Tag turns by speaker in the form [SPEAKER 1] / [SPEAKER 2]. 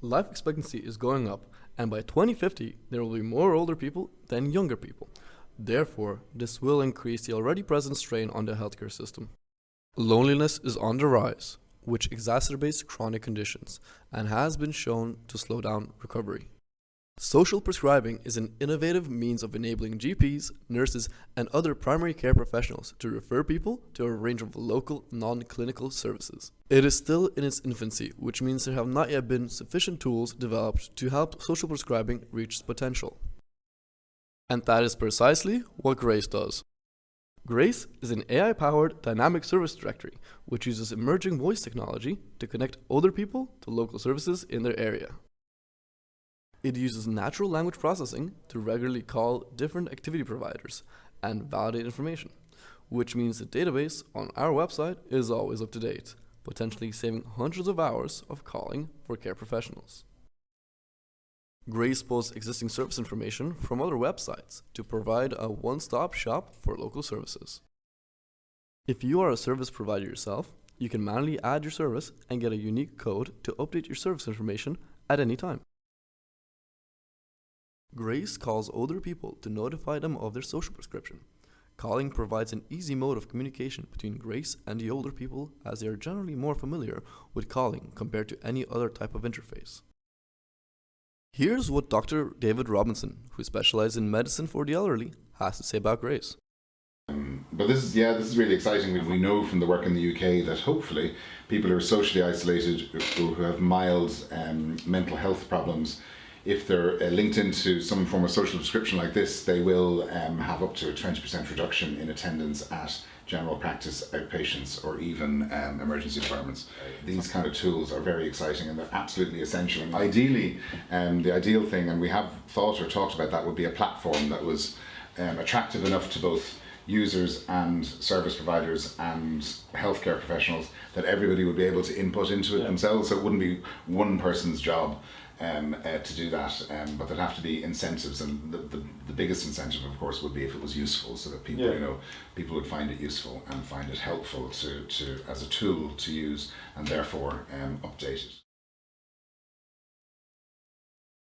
[SPEAKER 1] Life expectancy is going up, and by 2050, there will be more older people than younger people. Therefore, this will increase the already present strain on the healthcare system. Loneliness is on the rise, which exacerbates chronic conditions and has been shown to slow down recovery. Social prescribing is an innovative means of enabling GPs, nurses, and other primary care professionals to refer people to a range of local non-clinical services. It is still in its infancy, which means there have not yet been sufficient tools developed to help social prescribing reach its potential. And that is precisely what Grace does. Grace is an AI-powered dynamic service directory, which uses emerging voice technology to connect older people to local services in their area. It uses natural language processing to regularly call different activity providers and validate information, which means the database on our website is always up to date, potentially saving hundreds of hours of calling for care professionals. Grace pulls existing service information from other websites to provide a one-stop shop for local services. If you are a service provider yourself, you can manually add your service and get a unique code to update your service information at any time. Grace calls older people to notify them of their social prescription. Calling provides an easy mode of communication between Grace and the older people, as they are generally more familiar with calling compared to any other type of interface. Here's what Dr. David Robinson, who specializes in medicine for the elderly, has to say about Grace.
[SPEAKER 2] But this is really exciting. We know from the work in the UK that hopefully people who are socially isolated, who have mild mental health problems, if they're linked into some form of social prescription like this, they will have up to a 20% reduction in attendance at general practice outpatients or even emergency departments. These kind of tools are very exciting and they're absolutely essential. And ideally, the ideal thing, and we have thought or talked about that, would be a platform that was attractive enough to both users and service providers and healthcare professionals that everybody would be able to input into it themselves, so it wouldn't be one person's job to do that, but there'd have to be incentives, and the biggest incentive, of course, would be if it was useful, so that people people would find it useful and find it helpful to as a tool to use, and therefore update it.